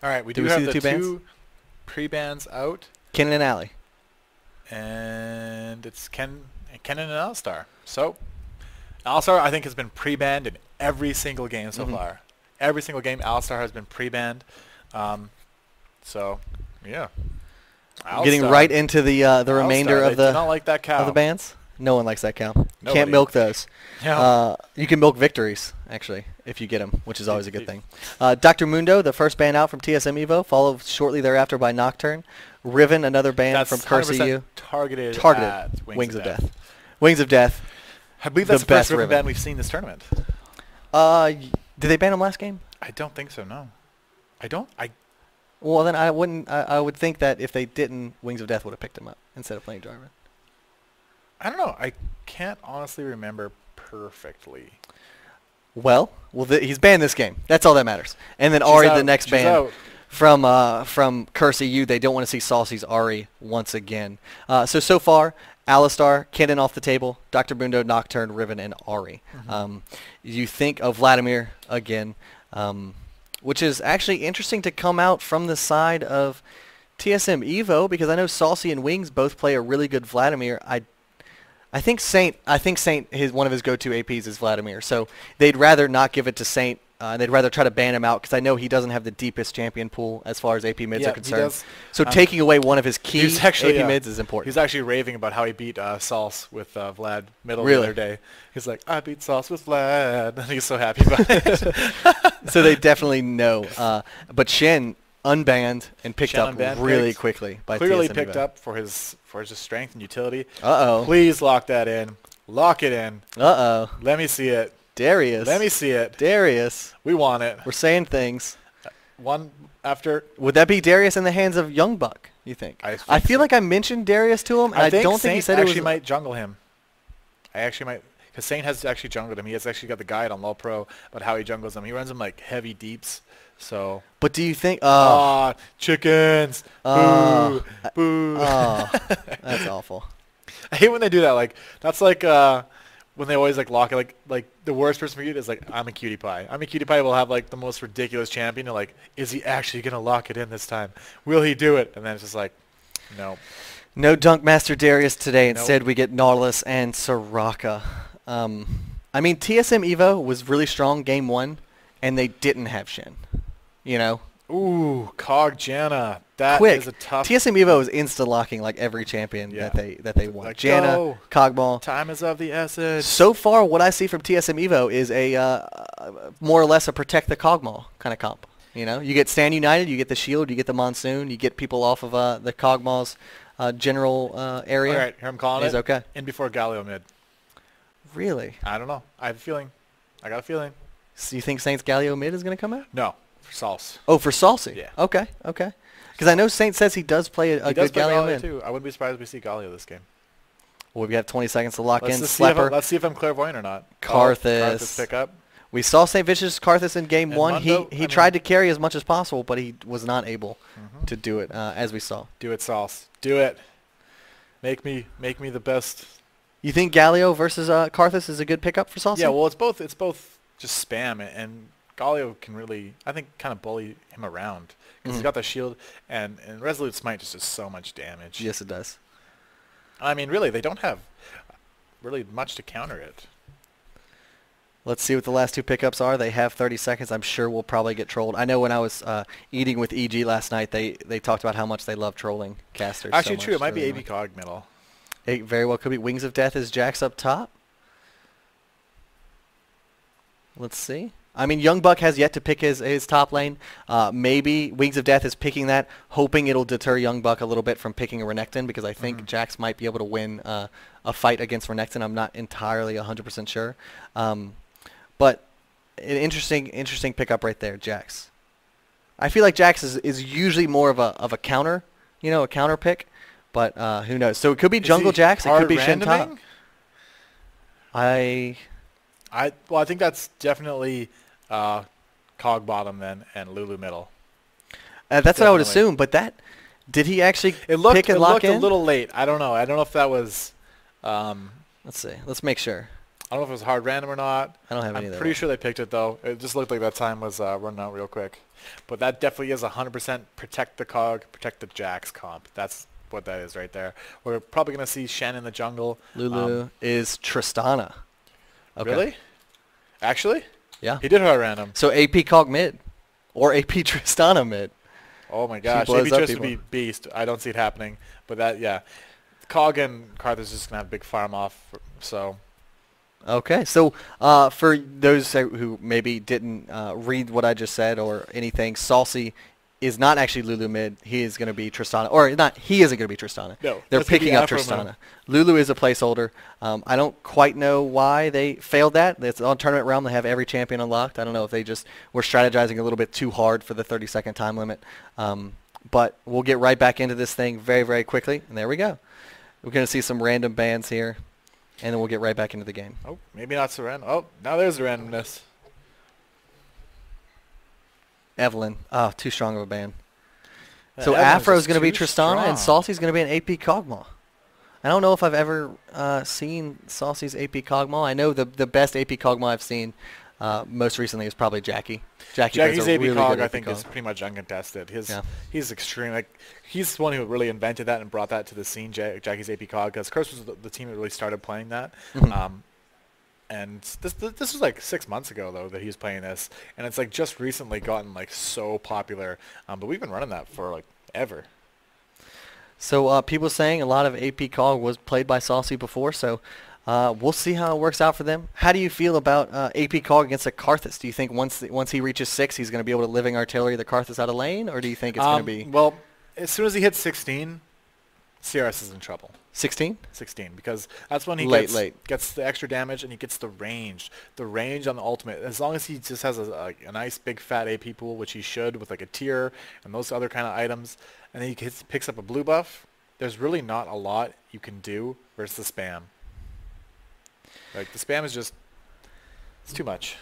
All right, we Do do we have see the the two bans? two pre-bans out, Kennen and Alley. and it's Kennen and Alistar. So Alistar, I think, has been pre-banned in every single game so far. Every single game, Alistar has been pre-banned. So, yeah. Getting Alistar. right into the remainder Alistar, of they do not like that cow. the bans. No one likes that cow. Nobody. Can't milk those. No. You can milk victories, actually, if you get them, which is always a good thing. Dr. Mundo, the first ban out from TSM.Evo, followed shortly thereafter by Nocturne. Riven, another ban That's from Curse.EU. targeted at Wings of Death. Wings of Death. I believe that's the best first Riven Riven. ban we've seen this tournament. Did they ban him last game? I don't think so, no. Well, then I wouldn't. I would think that if they didn't, Wings of Death would have picked him up instead of playing Jarvan. I don't know. I can't honestly remember perfectly. Well, he's banned this game. That's all that matters. And then Ahri, the next ban from Curse.EU. They don't want to see Saucy's Ahri once again. So far, Alistar, Kennen off the table, Dr. Mundo, Nocturne, Riven, and Ahri. You think of Vladimir again, which is actually interesting to come out from the side of TSM.Evo, because I know Saucy and Wings both play a really good Vladimir. I think Saint, one of his go-to APs is Vladimir, so they'd rather not give it to Saint. They'd rather try to ban him out because I know he doesn't have the deepest champion pool as far as AP mids are concerned. He does. So taking away one of his key AP mids is important. He's actually raving about how he beat Sauce with Vlad middle Really? the other day. He's like, I beat Sauce with Vlad. And he's so happy about it. So they definitely know. But Shen unbanned and picked Shen up unbanned, really quickly by clearly TSM picked Evo. up for his strength and utility. Uh-oh. Please lock that in. Lock it in. Uh-oh. Let me see it. Darius. Let me see it. Darius. We want it. We're saying things. One after. Would that be Darius in the hands of Young Buck, you think? I feel like I mentioned Darius to him, and I don't think he said it was... actually might jungle him. I actually might, because Saint has actually jungled him. He has actually got the guide on Low Pro about how he jungles him. He runs him like heavy deeps. So. But do you think... chickens. Boo. Boo. That's awful. I hate when they do that. Like, that's like when they always like lock it. Like the worst person for you is like, I'm a cutie pie. I'm a cutie pie will have like the most ridiculous champion. You're like, is he actually gonna lock it in this time? Will he do it? And then it's just like, no. No Dunk Master Darius today. Nope. Instead, we get Nautilus and Soraka. I mean, TSM.Evo was really strong game one, and they didn't have Shen. You know? Ooh, Cog Janna. That Quick. is a tough. TSM.Evo is insta-locking like every champion that they want. Like, Janna, go. Cogmaw. Time is of the essence. So far, what I see from TSM.Evo is a more or less a protect the Cogmaw kind of comp. You know, you get Stand United, you get the Shield, you get the Monsoon, you get people off of the Cogmaw's general area. All right, here I'm calling it. Okay. In before Galio mid. Really? I don't know. I have a feeling. I got a feeling. So you think Saint's Galio mid is going to come out? No, for Sauce. Oh, for Saucy? Yeah. Okay. Because I know Saint says he does play a good Galio mid. Too. I wouldn't be surprised if we see Galio this game. Well, we've got 20 seconds to lock in. Let's Slepper. see if I'm clairvoyant or not. Karthus. Karthus pick up. We saw St. Vicious Karthus in game And one. Mundo, He tried to carry as much as possible, but he was not able to do it, as we saw. Do it, Sauce. Do it. Make me the best. You think Galio versus Karthus is a good pickup for Saucy? Yeah, well, it's both just spam, and Galio can really, I think, kind of bully him around because he's got the shield, and Resolute Smite just does so much damage. Yes, it does. I mean, really, they don't have really much to counter it. Let's see what the last two pickups are. They have 30 seconds. I'm sure we'll probably get trolled. I know when I was eating with EG last night, they talked about how much they love trolling casters. Actually, so true. It much. might be AB Cog middle. It very well could be. Wings of Death is Jax up top. Let's see. I mean, Young Buck has yet to pick his top lane. Maybe Wings of Death is picking that, hoping it'll deter Young Buck a little bit from picking a Renekton, because I think Jax might be able to win a fight against Renekton. I'm not entirely 100% sure. But an interesting pickup right there, Jax. I feel like Jax is usually more of a counter, a counter pick, but who knows? So it could be Jungle Jax, it could be Shen top. I think that's definitely Cog bottom then and Lulu middle. That's definitely what I would assume, but did he actually pick and lock in? It looked a little late. I don't know. I don't know if that was. Let's see. Let's make sure. I don't know if it was hard random or not. I don't have any of that. I'm pretty sure they picked it, though. It just looked like that time was running out real quick. But that definitely is 100% protect the Cog, protect the Jax comp. That's what that is right there. We're probably going to see Shen in the jungle. Lulu is Tristana. Okay. Really? Actually? Yeah. He did hard random. So AP Cog mid. Or AP Tristana mid. Oh my gosh. AP Trist would be beast. I don't see it happening. But that, yeah. Cog and Karthus is just going to have a big farm off. So... Okay, so for those who maybe didn't read what I just said or anything, Saucy is not actually Lulu mid. He is going to be Tristana. Or not, he isn't going to be Tristana. No, they're picking up Tristana. Lulu is a placeholder. I don't quite know why they failed that. It's on Tournament Realm. They have every champion unlocked. I don't know if they just were strategizing a little bit too hard for the 30-second time limit. But we'll get right back into this thing very, very quickly. And there we go. We're going to see some random bans here. And then we'll get right back into the game. Oh, maybe not so random. Oh, now there's the randomness. Evelyn. Oh, too strong of a ban. So Evelyn's Afro's going to be Tristana strong. and Saucy's going to be an AP Kog'Maw. I don't know if I've ever seen Saucy's AP Kog'Maw. I know the best AP Kog'Maw I've seen most recently is probably Jackie. Jackie's AP really Cog, good I AP think, Cog. is pretty much uncontested. Yeah. He's extreme. Like, he's the one who really invented that and brought that to the scene, Jackie's AP Cog, because Curse was the team that really started playing that. Mhm. And this was like 6 months ago, though, that he was playing this. And it's like just recently gotten like so popular. But we've been running that for like ever. So people saying a lot of AP Cog was played by Saucy before, so we'll see how it works out for them. How do you feel about AP Cog against a Karthus? Do you think once he reaches 6, he's going to be able to living artillery the Karthus out of lane, or do you think it's going to be... Well, as soon as he hits 16, CRS is in trouble. 16? 16, because that's when he gets the extra damage and he gets the range. The range on the ultimate, as long as he just has a nice big fat AP pool, which he should with like a tier and those other kind of items, and then he picks up a blue buff, there's really not a lot you can do versus the spam. Like, the spam is just, it's too much.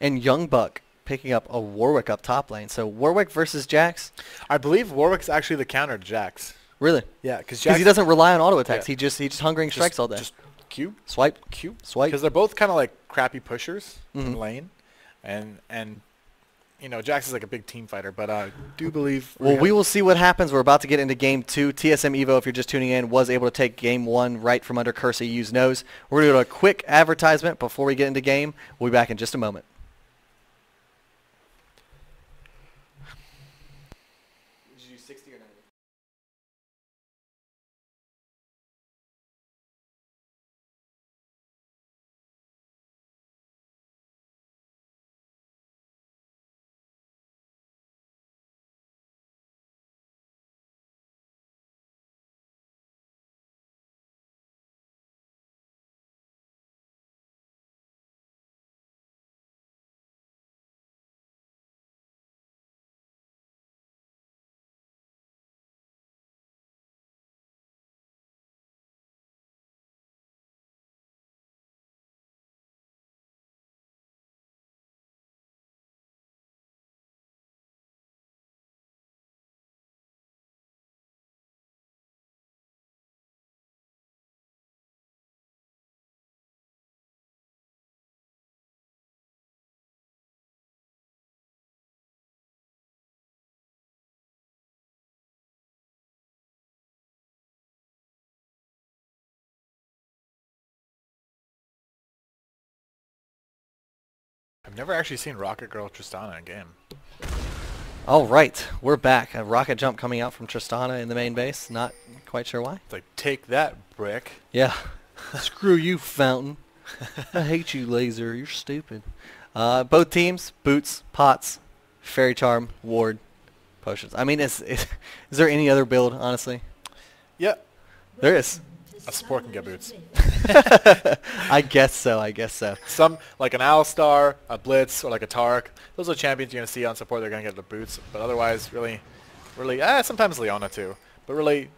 And Young Buck picking up a Warwick up top lane. So Warwick versus Jax? I believe Warwick's actually the counter to Jax. Really? Yeah, because he doesn't rely on auto attacks. Yeah. He just hungering strikes all day. Just Q, swipe, Q, swipe. Because they're both kind of like crappy pushers in lane, and you know, Jax is like a big team fighter, but I do believe. Well, we will see what happens. We're about to get into Game 2. TSM.Evo, if you're just tuning in, was able to take Game 1 right from under Curse.EU's nose. We're going to do a quick advertisement before we get into game. We'll be back in just a moment. Did you do 60 or 90? I've never actually seen Rocket Girl Tristana in game. All right, we're back. A rocket jump coming out from Tristana in the main base. Not quite sure why. It's like, take that, brick. Yeah. Screw you, Fountain. I hate you, Laser. You're stupid. Both teams, boots, pots, fairy charm, ward, potions. I mean, is there any other build, honestly? Yeah. There is. A support can get boots. I guess so. Some, like an Alistar, a Blitz, or like a Tark. Those are champions you're going to see on support. They're going to get the boots. But otherwise, really, sometimes Leona too. But really,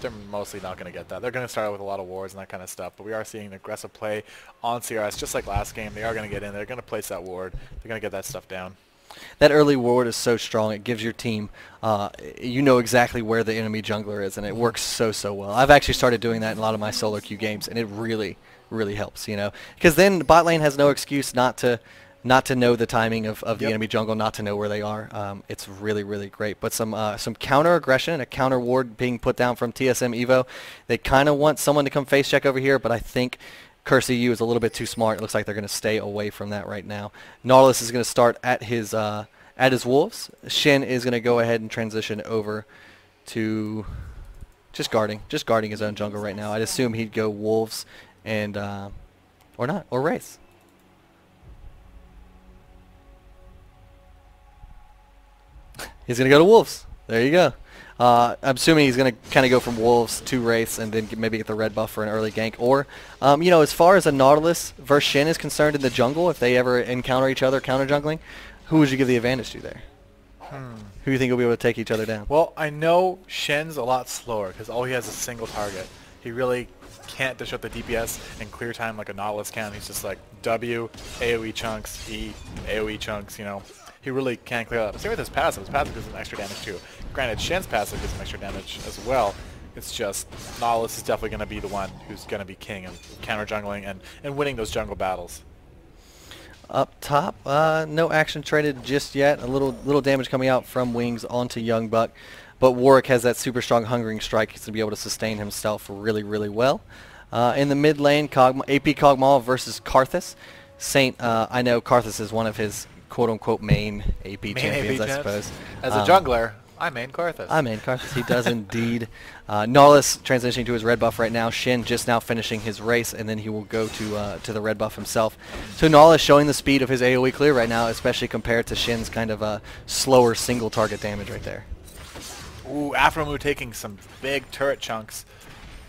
they're mostly not going to get that. They're going to start out with a lot of wards and that kind of stuff. But we are seeing aggressive play on CRS, just like last game. They are going to get in. They're going to place that ward. They're going to get that stuff down. That early ward is so strong. It gives your team, you know exactly where the enemy jungler is, and it works so well. I've actually started doing that in a lot of my solo queue games, and it really really helps, you know, because then bot lane has no excuse not to know the timing of the enemy jungle, not to know where they are. It's really, really great. But some counter aggression, a counter ward being put down from TSM.Evo. They kind of want someone to come face check over here, but I think Curse.EU is a little bit too smart. It looks like they're going to stay away from that right now. Nautilus is going to start at his wolves. Shin is going to go ahead and transition over to just guarding his own jungle right now. I'd assume he'd go wolves and or not, or Wraiths. He's going to go to wolves. There you go. I'm assuming he's going to kind of go from wolves to Wraiths and then maybe get the red buff for an early gank. Or, you know, as far as a Nautilus versus Shin is concerned in the jungle, if they ever encounter each other counter jungling, who would you give the advantage to there? Who do you think will be able to take each other down? Well, I know Shin's a lot slower because all he has is a single target. He really can't disrupt the DPS in clear time like a Nautilus can. He's just like W, AoE chunks, E, AoE chunks, you know. He really can't clear that. Same with his passive. His passive gives him extra damage too. Granted, Shen's passive gives him extra damage as well. It's just Nautilus is definitely going to be the one who's going to be king of counter jungling and winning those jungle battles. Up top, no action traded just yet. A little damage coming out from Wings onto Young Buck. But Warwick has that super strong Hungering Strike. He's going to be able to sustain himself really, really well. In the mid lane, AP Kog'Maw versus Karthus. Saint, I know Karthus is one of his quote-unquote main AP champions, I suppose. As a jungler, I main Karthus. I main Karthus. He does indeed. Nautilus transitioning to his red buff right now. Shin just now finishing his race, and then he will go to the red buff himself. So Nautilus showing the speed of his AoE clear right now, especially compared to Shin's kind of slower single target damage right there. Ooh, Afromu taking some big turret chunks,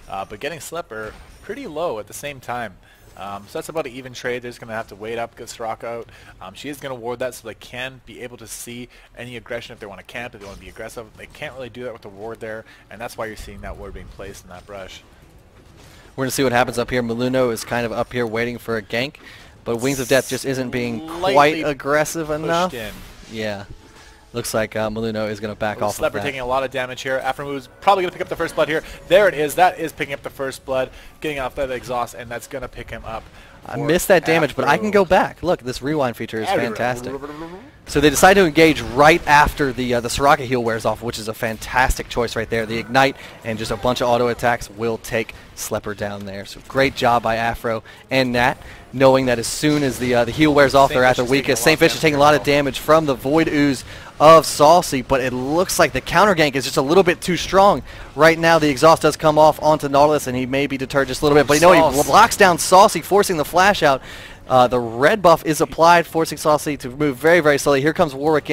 but getting Slipper pretty low at the same time. So that's about an even trade. They're just going to have to wait up, get Soraka out. She is going to ward that so they can be able to see any aggression if they want to camp, if they want to be aggressive. They can't really do that with the ward there, and that's why you're seeing that ward being placed in that brush. We're going to see what happens up here. Maluno is kind of up here waiting for a gank, but Wings of Death just isn't being quite aggressive enough. Yeah. Looks like Maluno is going to back off of that. Slepper taking a lot of damage here. Afromu's probably going to pick up the first blood here. There it is. That is picking up the first blood, getting off that exhaust, and that's going to pick him up. I missed that damage, but I can go back. Look, this rewind feature is fantastic. So they decide to engage right after the Soraka heal wears off, which is a fantastic choice right there. The Ignite and just a bunch of auto attacks will take Slepper down there. So great job by Afro and Nat, knowing that as soon as the heal wears off, they're at their weakest. Saintfish is taking a lot of damage from the Void Ooze of Saucy, but it looks like the counter gank is just a little bit too strong. Right now, the exhaust does come off onto Nautilus, and he may be deterred just a little bit. But you know, he blocks down Saucy, forcing the flash out. The red buff is applied, forcing Saucy to move very, very slowly. Here comes Warwick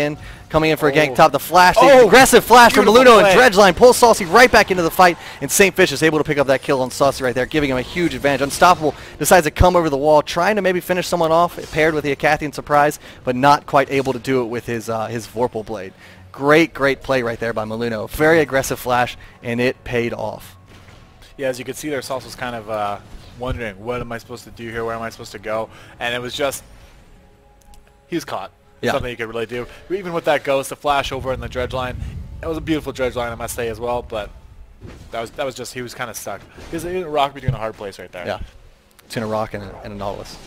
coming in for a gank top. The flash, the aggressive flash from Maluno and Dredgeline pulls Saucy right back into the fight, and Saintfish is able to pick up that kill on Saucy right there, giving him a huge advantage. Unstoppable decides to come over the wall, trying to maybe finish someone off, paired with the Acathian Surprise, but not quite able to do it with his Vorpal Blade. Great, great play right there by Maluno. Very aggressive flash, and it paid off. Yeah, as you can see there, Sauce was kind of wondering, what am I supposed to do here? Where am I supposed to go? And it was just, he was caught. Yeah. Something you could really do. Even with that ghost, the flash over in the dredge line, it was a beautiful dredge line, I must say, as well, but that was just, he was kind of stuck. He was a rock between a hard place right there. Yeah. Between a rock and a Nautilus.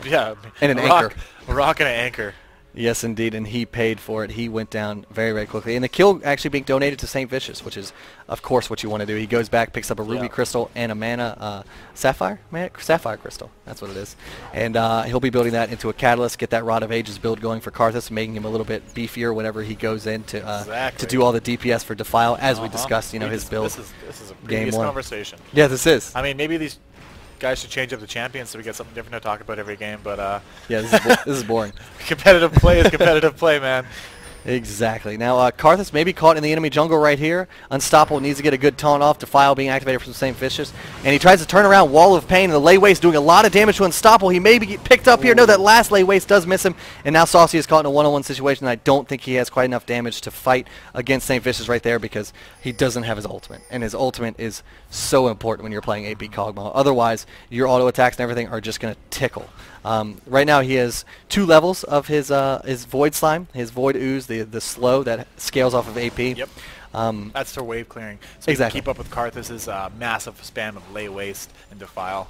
Yeah. And an anchor. A rock and an anchor. Yes, indeed, and he paid for it. He went down very, very quickly. And the kill actually being donated to St. Vicious, which is, of course, what you want to do. He goes back, picks up a ruby crystal and a mana sapphire crystal. That's what it is. And he'll be building that into a catalyst, get that Rod of Ages build going for Karthus, making him a little bit beefier whenever he goes in to do all the DPS for Defile, as we discussed, you know, his build. This is a previous conversation. Yeah, this is. I mean, maybe these guys should change up the champions so we get something different to talk about every game, but yeah, this is boring. Competitive play is competitive play, man. Exactly. Now, Karthus may be caught in the enemy jungle right here. Unstoppable needs to get a good taunt off. Defile being activated from St. Vicious. And he tries to turn around Wall of Pain, and the Lay Waste doing a lot of damage to Unstoppable. He may be picked up here. No, that last Lay Waste does miss him. And now Saucy is caught in a one-on-one situation. And I don't think he has quite enough damage to fight against St. Vicious right there because he doesn't have his ultimate. And his ultimate is so important when you're playing AP Kog'Maw. Otherwise, your auto attacks and everything are just going to tickle. Right now he has 2 levels of his Void Slime, his Void Ooze, the slow that scales off of AP. Yep. That's for wave clearing. So exactly. You can keep up with Karthus's massive spam of Lay Waste and Defile.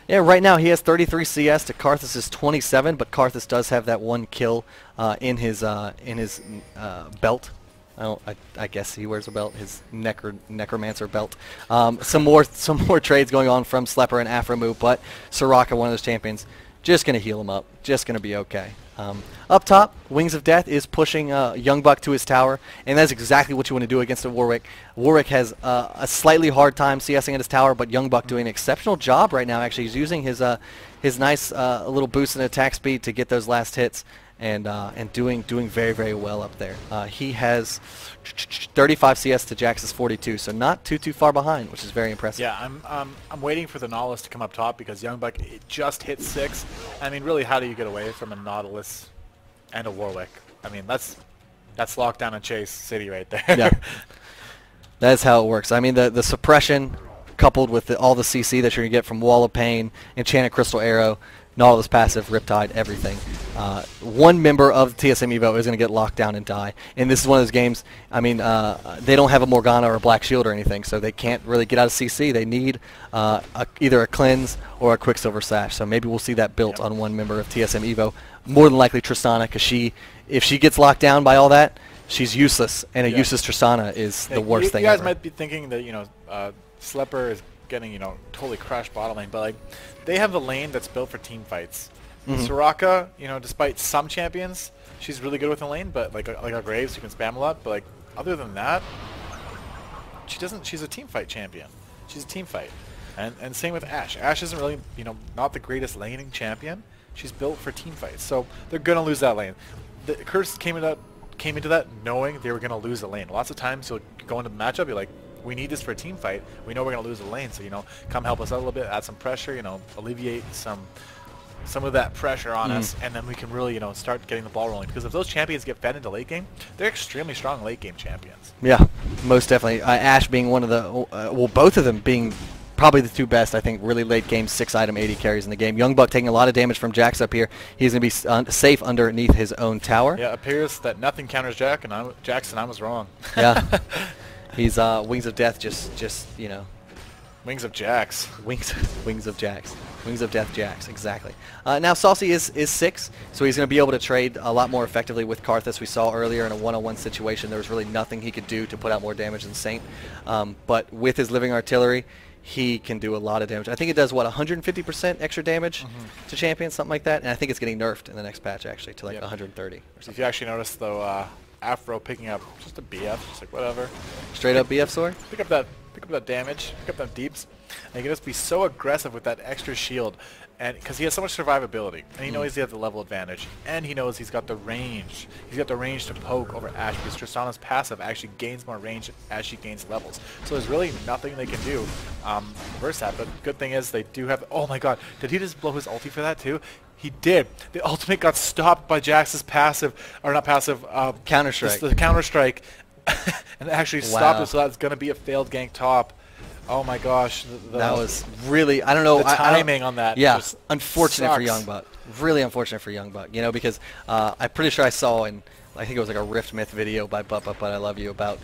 Yeah, right now he has 33 CS to Karthus' 27, but Karthus does have that one kill in his belt. I guess he wears a belt, his necromancer belt. Some more trades going on from Slepper and Afromu, but Soraka, one of those champions, just going to heal him up, just going to be okay. Up top, Wings of Death is pushing Young Buck to his tower, and that's exactly what you want to do against a Warwick. Warwick has a slightly hard time CSing at his tower, but Young Buck doing an exceptional job right now. Actually, he's using his nice little boost in attack speed to get those last hits, and doing very, very well up there. He has 35 CS to Jax's 42, so not too far behind, which is very impressive. Yeah, I'm waiting for the Nautilus to come up top because Young Buck just hit 6. I mean, really, how do you get away from a Nautilus and a Warwick? I mean, that's lockdown and chase city right there. Yeah, that's how it works. I mean, the suppression coupled with all the CC that you're gonna get from Wall of Pain, Enchanted Crystal Arrow, Nautilus passive, Riptide, everything. One member of TSM.Evo is going to get locked down and die. And this is one of those games, I mean, they don't have a Morgana or a Black Shield or anything, so they can't really get out of CC. They need either a Cleanse or a Quicksilver Sash. So maybe we'll see that built on one member of TSM.Evo. More than likely Tristana, because if she gets locked down by all that, she's useless. And a useless Tristana is the worst thing ever. You guys ever. might be thinking that, Slepper is getting, totally crushed bottom lane, but, like, they have a lane that's built for team fights. Soraka, despite some champions, she's really good with the lane, but like our Graves, who can spam a lot, but like other than that, she's a team fight champion. She's a team fight. And same with Ashe. Ashe isn't really, not the greatest laning champion. She's built for team fights. So they're going to lose that lane. The Curse came into that knowing they were going to lose the lane. Lots of times you'll go into the matchup, you're like, we need this for a team fight. We know we're going to lose the lane, so, come help us out a little bit, add some pressure, alleviate some of that pressure on us, and then we can really, start getting the ball rolling. Because if those champions get fed into late game, they're extremely strong late game champions. Yeah, most definitely. Ashe being one of the, both of them being probably the two best, I think, really late game 6-item 80 carries in the game. Young Buck taking a lot of damage from Jax up here. He's going to be safe underneath his own tower. Yeah, it appears that nothing counters Jax, and I was wrong. Yeah. He's Wings of Death, just Wings of Jax. Wings of Jax. Wings of Death Jax, exactly. Now Saucy is 6, so he's going to be able to trade a lot more effectively with Karthus. We saw earlier in a one-on-one situation there was really nothing he could do to put out more damage than Saint. But with his Living Artillery, he can do a lot of damage. I think it does, 150% extra damage to champions, something like that. And I think it's getting nerfed in the next patch, actually, to like 130 or something. If you actually notice, though, Afro picking up just a BF, just like whatever. Straight up BF sword? Pick up that damage, pick up them deeps, and he can just be so aggressive with that extra shield, and because he has so much survivability, and he knows he has the level advantage, and he knows he's got the range. He's got the range to poke over Ashe, because Tristana's passive actually gains more range as she gains levels. So there's really nothing they can do versus that. But good thing is they do have. Oh my God, did he just blow his ulti for that too? He did. The ultimate got stopped by Jax's passive, or not passive, Counter-Strike. The Counter-Strike, and it actually stopped it, so that's going to be a failed gank top. Oh my gosh. That was really, I don't know. The timing on that. Yeah, unfortunate for sucks. Young Buck. Really unfortunate for Young Buck, because I'm pretty sure I saw I think it was like a Rift Myth video by But I Love You about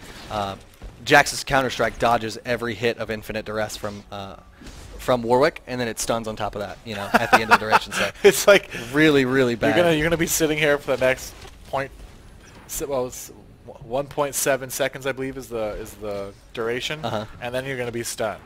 Jax's Counter-Strike dodges every hit of Infinite Duress from Warwick, and then it stuns on top of that, at the end of the duration. So it's like really, really bad. You're gonna be sitting here for the next it's 1.7 seconds, I believe, is the duration, and then you're gonna be stunned.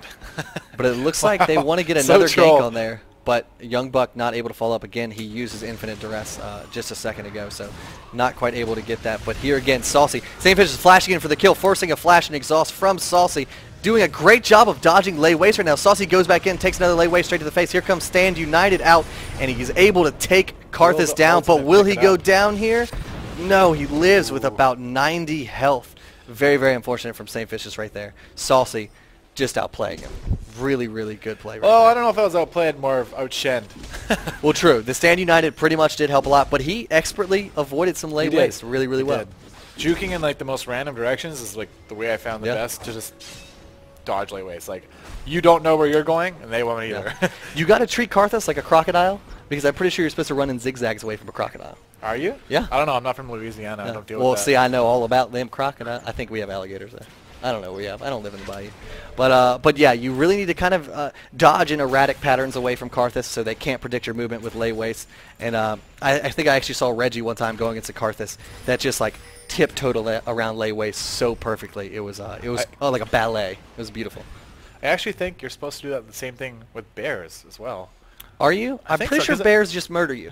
But it looks like they want to get another gank on there. But Young Buck not able to follow up again. He uses Infinite Duress just a second ago, so not quite able to get that. But here again, Saucy. Saintfish is flashing in for the kill, forcing a flash and exhaust from Saucy. Doing a great job of dodging Lay Waste right now. Saucy goes back in, takes another Lay Waste straight to the face. Here comes Stand United out, and he's able to take Karthus down. But will he go down here? No, he lives with about 90 health. Very, very unfortunate from Saintfishes right there. Saucy just outplaying him. Really, really good play right there. I don't know if I was outplayed, more of outshinned. Well, true. The Stand United pretty much did help a lot, but he expertly avoided some Lay Waste really, really well. Juking in like the most random directions is like the way I found the best to just dodge Lay Waste. Like, you don't know where you're going, and they won't either. You got to treat Karthus like a crocodile, because I'm pretty sure you're supposed to run in zigzags away from a crocodile. Are you? Yeah. I don't know. I'm not from Louisiana. I don't deal with that. Well, see, I know all about them crocodile. I think we have alligators there. I don't know where you have. I don't live in the bayou. But yeah, you really need to kind of dodge in erratic patterns away from Karthus so they can't predict your movement with lay waste. And I think I actually saw Reggie one time going against a Karthus that just like tiptoed around lay waste so perfectly. It was like a ballet. It was beautiful. I actually think you're supposed to do that the same thing with bears as well. Are you? I'm pretty sure bears just murder you.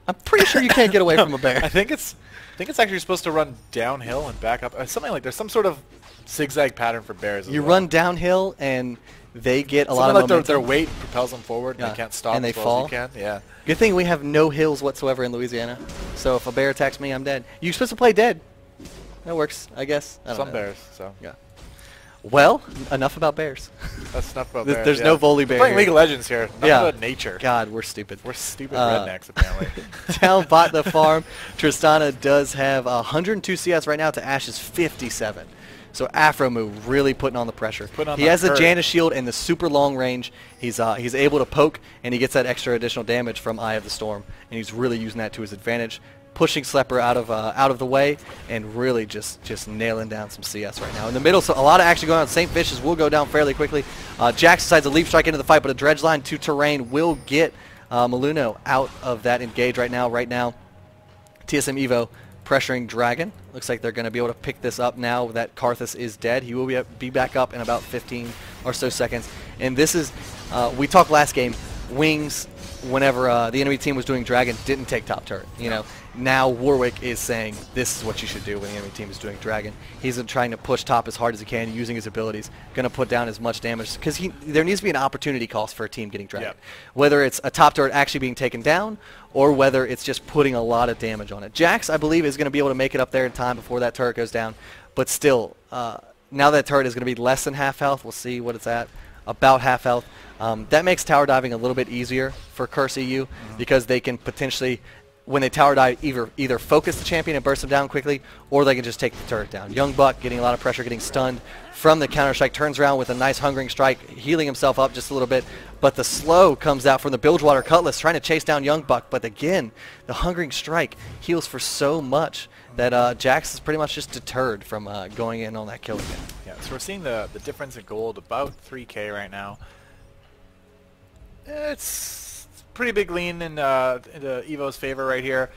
I'm pretty sure you can't get away from a bear. I think it's actually supposed to run downhill and back up. Something like there's some sort of zigzag pattern for bears. You run downhill and they get a lot of momentum. Their weight propels them forward and they can't stop and they as well fall. As you can. Yeah. Good thing we have no hills whatsoever in Louisiana. So if a bear attacks me, I'm dead. You're supposed to play dead. That works, I guess. I don't know. Some bears. So yeah. Well, enough about bears. That's enough about bears. There's no Voli bear. We're playing League of Legends here. Not about nature. God, we're stupid. We're stupid rednecks, apparently. Down bot the farm, Tristana does have 102 CS right now to Ash's 57. So Afromu really putting on the pressure. He has the Janus shield and the super long range. He's able to poke, and he gets that extra additional damage from Eye of the Storm, and he's really using that to his advantage, pushing Slepper out of the way, and really just nailing down some CS right now. In the middle, so a lot of action going on. St. Vicious will go down fairly quickly. Jax decides to leap strike into the fight, but a dredge line to terrain will get Maluno out of that engage right now. Right now, TSM.Evo pressuring Dragon. Looks like they're going to be able to pick this up now that Karthus is dead. He will be back up in about 15 or so seconds. And this is, we talked last game, Wings, whenever the enemy team was doing Dragon, didn't take top turret. You know, now Warwick is saying this is what you should do when the enemy team is doing Dragon. He's trying to push top as hard as he can, using his abilities, going to put down as much damage, because there needs to be an opportunity cost for a team getting Dragon. Yep. Whether it's a top turret actually being taken down, or whether it's just putting a lot of damage on it. Jax, I believe, is going to be able to make it up there in time before that turret goes down, but still, now that turret is going to be less than half health. We'll see what it's at, about half health. That makes tower diving a little bit easier for Curse.EU because they can potentially, when they tower dive, either focus the champion and burst him down quickly, or they can just take the turret down. Young Buck getting a lot of pressure, getting stunned from the counter-strike, turns around with a nice hungering strike, healing himself up just a little bit, but the slow comes out from the Bilgewater Cutlass, trying to chase down Young Buck, but again, the hungering strike heals for so much that Jax is pretty much just deterred from going in on that kill again. Yeah, so we're seeing the difference in gold, about 3K right now. It's pretty big lean into Evo's favor right here.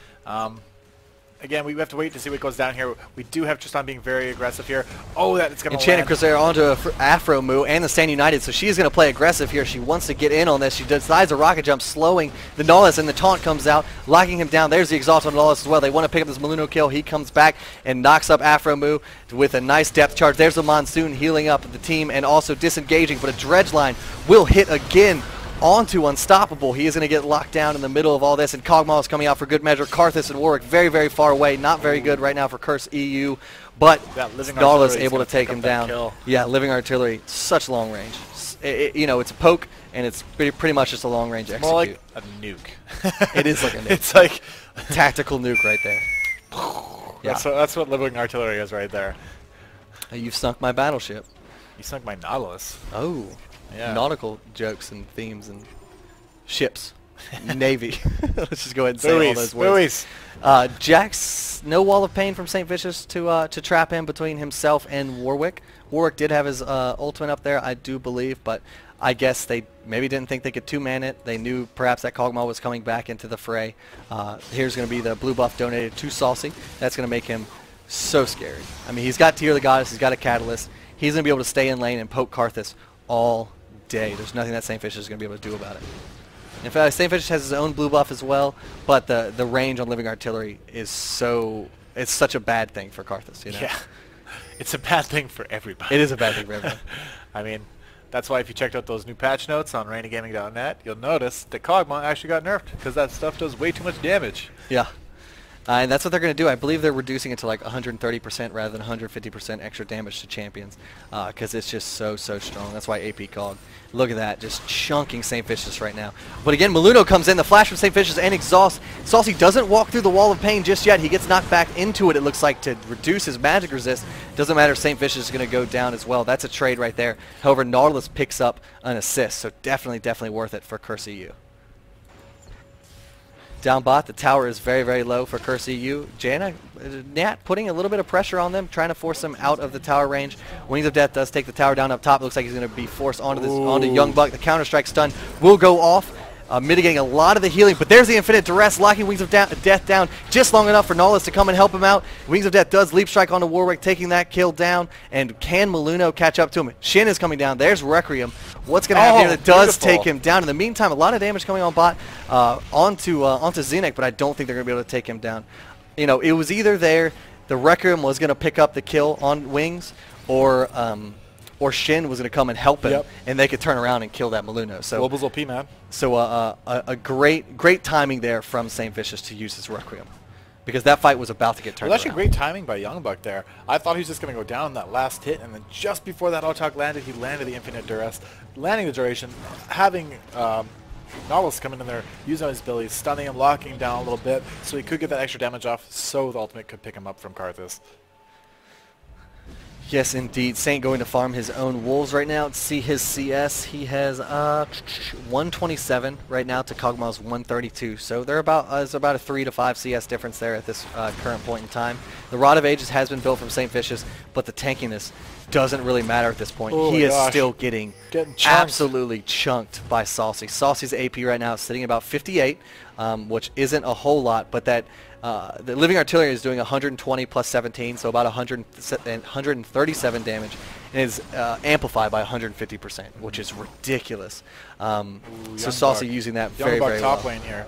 Again, we have to wait to see what goes down here. We do have Tristan being very aggressive here. Oh, that it's going to Enchanted Crusader onto Afromu and the Stand United, so she's going to play aggressive here. She wants to get in on this. She decides a rocket jump, slowing the Nautilus, and the taunt comes out, locking him down. There's the exhaust on Nautilus as well. They want to pick up this Maluno kill. He comes back and knocks up Afromu with a nice depth charge. There's the Monsoon healing up the team and also disengaging, but a dredge line will hit again onto Unstoppable. He is going to get locked down in the middle of all this, and Kog'Maw is coming out for good measure. Karthus and Warwick very, very far away. Not very good right now for Curse.EU, but Nautilus able to take him down. Yeah, Living Artillery, such long range. You know, it's a poke, and it's pretty much just a long range execute. More like a nuke. It is like a nuke. It's like tactical nuke right there. Yeah. That's what Living Artillery is right there. You've sunk my battleship. You sunk my Nautilus. Oh. Yeah. Nautical jokes and themes and ships. Navy. Let's just go ahead and say all those words. Jax, no Wall of Pain from St. Vicious to trap him between himself and Warwick. Warwick did have his ultimate up there, I do believe, but I guess they maybe didn't think they could two-man it. They knew perhaps that Kog'Maw was coming back into the fray. Here's going to be the blue buff donated to Saucy. That's going to make him so scary. I mean, he's got Tear of the Goddess, he's got a Catalyst. He's going to be able to stay in lane and poke Karthus all day. There's nothing that St. Vicious is going to be able to do about it. In fact, St. Vicious has his own blue buff as well, but the range on Living Artillery is it's such a bad thing for Karthus, you know? Yeah. It's a bad thing for everybody. It is a bad thing for everybody. I mean, that's why if you checked out those new patch notes on RainyGaming.net, you'll notice that Kog'Maw actually got nerfed because that stuff does way too much damage. Yeah. And that's what they're going to do. I believe they're reducing it to like 130% rather than 150% extra damage to champions because it's just so strong. That's why AP Cog. Look at that, just chunking St. Vicious right now. But again, Maluno comes in, the flash from St. Vicious and exhaust. Saucy doesn't walk through the Wall of Pain just yet. He gets knocked back into it, it looks like, to reduce his magic resist. Doesn't matter, St. Vicious is going to go down as well. That's a trade right there. However, Nautilus picks up an assist, so definitely worth it for Curse.EU. Down bot, the tower is very, very low for Curse.EU. Nat putting a little bit of pressure on them, trying to force them out of the tower range. Wings of Death does take the tower down up top. Looks like he's going to be forced onto Young Buck. The Counter-Strike stun will go off, mitigating a lot of the healing. But there's the Infinite Duress, locking Wings of Death down just long enough for Nolus to come and help him out. Wings of Death does Leap Strike onto Warwick, taking that kill down. And can Maluno catch up to him? Shin is coming down. There's Requiem. What's going to happen here? That does take him down. In the meantime, a lot of damage coming on bot onto Zenek, but I don't think they're going to be able to take him down. You know, it was either there, the Requiem was going to pick up the kill on Wings, or Shin was going to come and help him, and they could turn around and kill that Maluno. So Global's OP, man. So a great timing there from St. Vicious to use his Requiem, because that fight was about to get turned around. Actually great timing by Young Buck there. I thought he was just going to go down that last hit, and then just before that auto landed, he landed the Infinite Duress, landing the duration, having Nautilus coming in there, using his abilities, stunning him, locking him down a little bit, so he could get that extra damage off, so the ultimate could pick him up from Karthus. Yes, indeed. Saint going to farm his own wolves right now. See his CS. He has 127 right now to Kog'Maw's 132. So they're there's about a 3 to 5 CS difference there at this current point in time. The Rod of Ages has been built from St. Vicious, but the tankiness doesn't really matter at this point. He is still getting absolutely chunked by Saucy. Saucy's AP right now is sitting at about 58, which isn't a whole lot, but that the Living Artillery is doing 120 plus 17, so about 137 damage, and is amplified by 150%, which is ridiculous. So Saucy using that very, very well. Top lane here.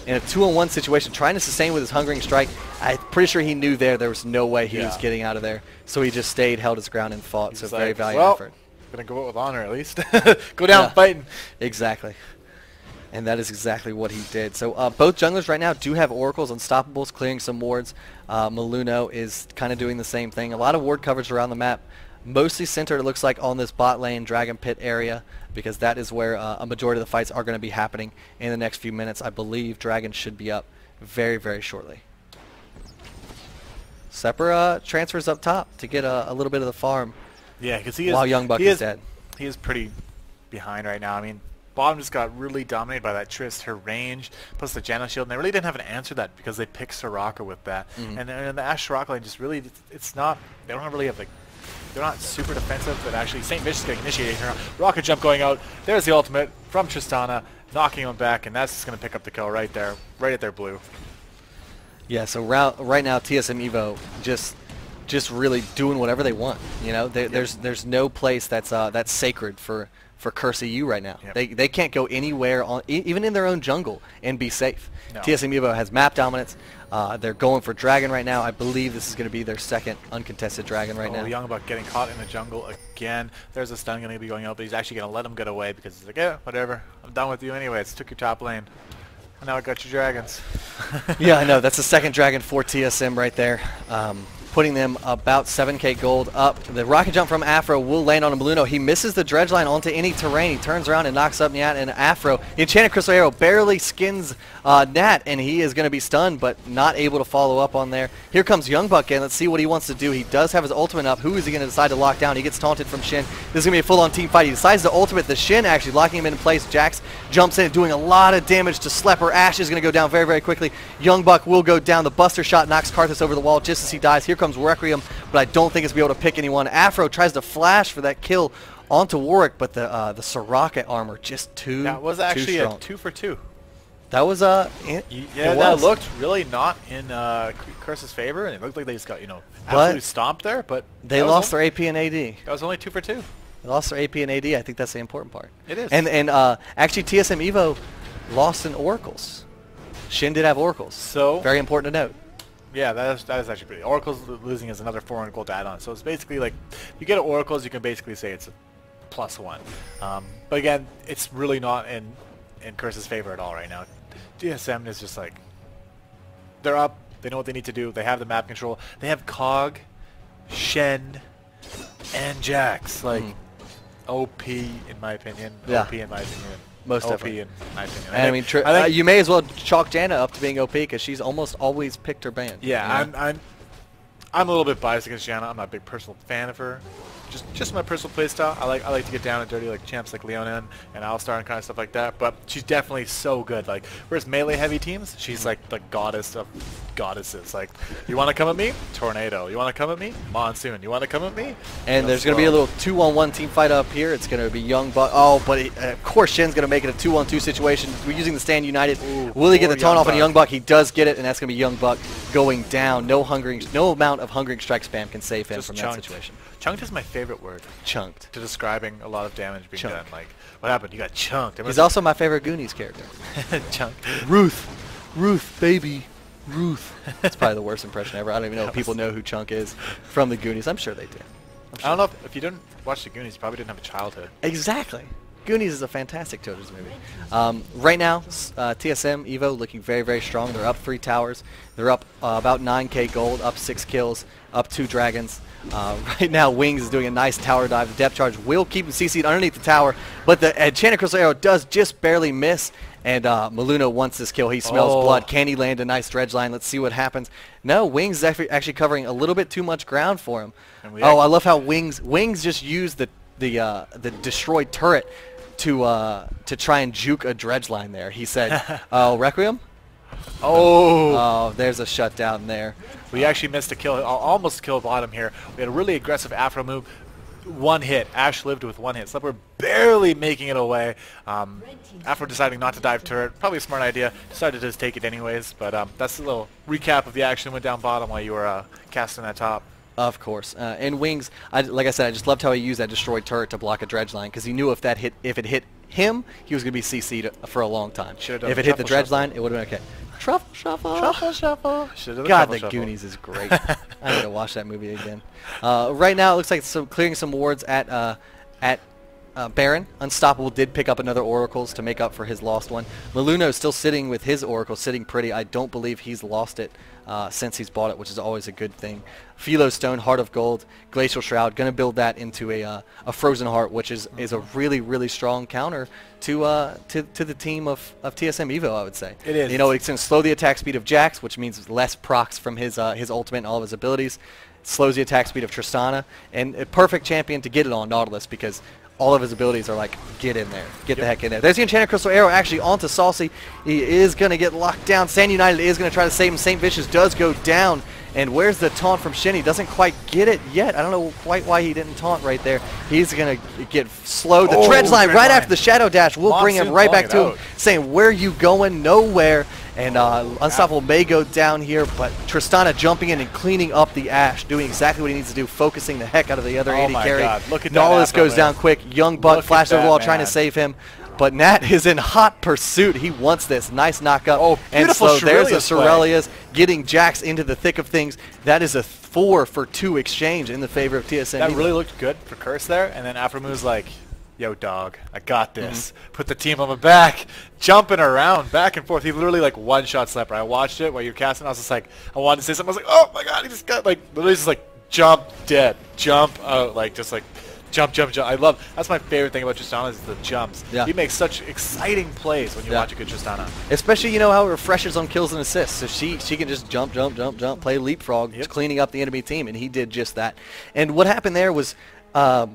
In a 2-on-1 situation, trying to sustain with his Hungering Strike, I'm pretty sure he knew there was no way he was getting out of there. So he just stayed, held his ground, and fought. He's so very valiant effort. Gonna go out with honor at least. Go down fighting. Exactly. And that is exactly what he did. So both junglers right now do have Oracles, Unstoppables, clearing some wards. Maluno is kind of doing the same thing. A lot of ward coverage around the map. Mostly centered, it looks like, on this bot lane Dragon Pit area, because that is where a majority of the fights are going to be happening in the next few minutes. I believe Dragon should be up very, very shortly. Sepper transfers up top to get a little bit of the farm. Yeah, because he is, while Young Buck is dead. He is pretty behind right now. I mean, bottom just got really dominated by that Triss, her range, plus the Janna shield, and they really didn't have an answer to that because they picked Soraka with that. And the Ashe Soraka lane just really, it's not, they don't really have like, they're not super defensive, but actually St. Vicious getting initiated here. Rocket jump going out. There's the ultimate from Tristana, knocking him back, and that's just going to pick up the kill right there, right at their blue. Yeah, so right now TSM.Evo just really doing whatever they want. You know, there's no place that's sacred for Curse.EU right now. They can't go anywhere even in their own jungle and be safe. No. TSM.Evo has map dominance. They're going for Dragon right now. I believe this is going to be their second uncontested Dragon right now. Young Buck getting caught in the jungle again. There's a stun going to be going out, but he's actually going to let him get away because he's like, yeah, whatever. I'm done with you anyways. Took your top lane. And now I got your dragons. Yeah, I know. That's the second Dragon for TSM right there. Putting them about 7k gold up. The rocket jump from Afro will land on a Maluno. He misses the dredge line onto any terrain. He turns around and knocks up Nat and Afro. The Enchanted Crystal Arrow barely skins Nat, and he is going to be stunned, but not able to follow up on there. Here comes Young Buck in. Let's see what he wants to do. He does have his ultimate up. Who is he going to decide to lock down? He gets taunted from Shin. This is going to be a full-on team fight. He decides to ultimate the Shin, actually locking him in place. Jax jumps in, doing a lot of damage to Slepper. Ashe is going to go down very, very quickly. Young Buck will go down. The Buster Shot knocks Karthus over the wall just as he dies. Here comes Requiem, but I don't think it's going to be able to pick anyone. Afro tries to flash for that kill onto Warwick, but the Soraka armor just too strong. That was actually a 2 for 2. That was that looked really not in Curse's favor, and it looked like they just got absolutely stomped there. But they lost their AP and AD. That was only 2 for 2. They lost their AP and AD. I think that's the important part. It is. And actually TSM.Evo lost in Oracles. Shin did have Oracles. So very important to note. Yeah, that is actually pretty. Oracles losing is another 400 gold add-on. So it's basically like, you get Oracles, you can basically say it's a +1. But again, it's really not in Curse's favor at all right now. TSM is just like, they're up, they know what they need to do, they have the map control, they have Cog, Shen, and Jax. Like, OP in my opinion. Yeah. OP in my opinion. Most OP definitely. in my opinion. And I mean, you may as well chalk Janna up to being OP because she's almost always picked her band. Yeah, you know? I'm a little bit biased against Janna. I'm not a big personal fan of her. just my personal playstyle. I like to get down and dirty like champs like Leonin and Alistar and kind of stuff like that. But she's definitely so good. Like whereas melee heavy teams, she's like the goddess of goddesses. Like you want to come at me, Tornado. You want to come at me, Monsoon. You want to come at me. And there's going to be a little 2-on-1 team fight up here. It's going to be Young Buck. Oh, but of course Shen's going to make it a 2-on-2 situation. We're using the Stand United. Ooh, will he get the taunt off on Young Buck? He does get it, and that's going to be Young Buck going down. No amount of hungering strike spam can save him from that situation. Chunked is my favorite word. Chunked. To describing a lot of damage being done. Like, what happened? You got chunked. He's also my favorite Goonies character. Chunked. Ruth, baby. Ruth. That's probably the worst impression ever. I don't even know if people know who Chunk is from the Goonies. I'm sure they do. I don't know if you didn't watch the Goonies, you probably didn't have a childhood. Exactly. Goonies is a fantastic children's movie. Right now, TSM.Evo looking very, very strong. They're up 3 towers. They're up about 9k gold, up 6 kills, up 2 dragons. Right now, Wings is doing a nice tower dive. The depth charge will keep him CC'd underneath the tower, but the Enchanted Crystal Arrow does just barely miss. And Maluno wants this kill. He smells blood. Can he land a nice dredge line? Let's see what happens. No, Wings is actually covering a little bit too much ground for him. Oh, I love how Wings just used the destroyed turret to try and juke a dredge line there. He said, "Oh, Requiem." Oh, there's a shutdown there. We actually missed a kill, almost kill bottom here. We had a really aggressive Afro move. 1 hit. Ash lived with 1 hit. Slipper barely making it away. Afro deciding not to dive turret. Probably a smart idea. Decided to just take it anyways. But that's a little recap of the action that went down bottom while you were casting that top. Of course. And Wings, like I said, I just loved how he used that destroyed turret to block a dredge line because he knew if it hit him, he was going to be CC'd for a long time. If it hit the dredge line, it would have been okay. Truffle shuffle. Truffle shuffle. God, the Goonies is great. I need to watch that movie again. Right now, it looks like clearing some wards at Baron. Unstoppable did pick up another Oracles to make up for his lost one. Maluno is still sitting with his Oracle, sitting pretty. I don't believe he's lost it since he's bought it, which is always a good thing. Philo Stone, Heart of Gold, Glacial Shroud, going to build that into a Frozen Heart, which is a really, really strong counter to the team of TSM.Evo, I would say. It is. You know, it's going to slow the attack speed of Jax, which means less procs from his ultimate and all of his abilities. Slows the attack speed of Tristana, and a perfect champion to get it on Nautilus because all of his abilities are like, get in there. Get the heck in there. There's the Enchanted Crystal Arrow actually onto Saucy. He is going to get locked down. Stand United is going to try to save him. St. Vicious does go down. And where's the taunt from Shen? He doesn't quite get it yet. I don't know quite why he didn't taunt right there. He's going to get slowed. The dredge line right after the Shadow Dash will bring him right back to him, saying, where you going? Nowhere. And Unstoppable may go down here, but Tristana jumping in and cleaning up the Ash, doing exactly what he needs to do, focusing the heck out of the other AD carry. God. Look at Nautilus that goes down quick. Young Buck flashed over the wall trying to save him. But Nat is in hot pursuit. He wants this. Nice knockup. Oh, and so there's a Shurelia's Shurelia's getting Jax into the thick of things. That is a 4-for-2 exchange in the favor of TSM. That really looked good for Curse there. And then Afromu's like, yo, dog, I got this. Put the team on my back, jumping around, back and forth. He literally like one-shot Slipper. I watched it while you were casting. I was just like, I wanted to say something. I was like, oh my god, he just got like, literally just like jump, dead, jump out, like just like jump, jump, jump. I love, that's my favorite thing about Tristana is the jumps. Yeah. He makes such exciting plays when you watch a good Tristana. Especially, you know, how it refreshes on kills and assists. So she can just jump, jump, jump, jump, play leapfrog, just cleaning up the enemy team, and he did just that. And what happened there was, I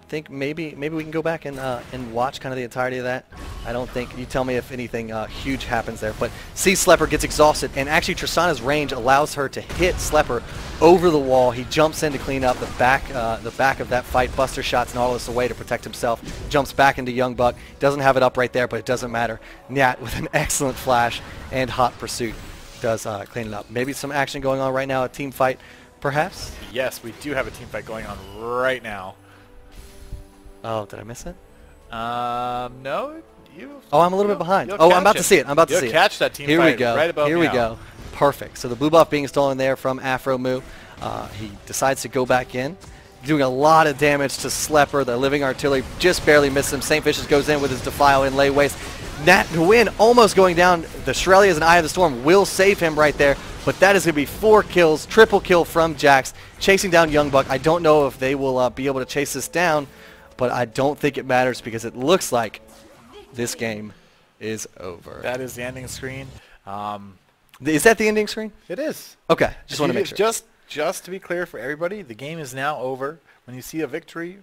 think maybe we can go back and watch kind of the entirety of that. I don't think, you tell me if anything huge happens there, but Slepper gets exhausted, and actually Tristana's range allows her to hit Slepper over the wall. He jumps in to clean up the back of that fight. Buster shots Nautilus away to protect himself, jumps back into Young Buck, doesn't have it up right there, but it doesn't matter. Nat with an excellent flash and hot pursuit does clean it up. Maybe some action going on right now, a team fight perhaps? Yes, we do have a team fight going on right now. Oh, did I miss it? No. Oh, I'm a little bit behind. Oh, I'm about to see it. I'm about to see it. You'll catch that team fight right above Here we go. Perfect. So the blue buff being stolen there from Afro Moo. He decides to go back in, doing a lot of damage to Slepper. The living artillery just barely missed him. St. Vicious goes in with his Defile and lay waste. Nat to win, almost going down. The Shurelia's and Eye of the Storm will save him right there. But that is going to be 4 kills, triple kill from Jax, chasing down Young Buck. I don't know if they will be able to chase this down, but I don't think it matters because it looks like this game is over. That is the ending screen. Is that the ending screen? It is. Okay, just want to make sure. Just to be clear for everybody, the game is now over. when you see a victory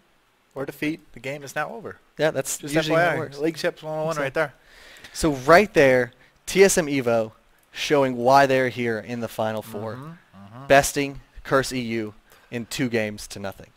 or defeat, the game is now over. Yeah, that's Just usually how it FYI, works. League Chips 101 right there. So right there, TSM.Evo showing why they're here in the Final Four, besting Curse.EU in 2 games to nothing.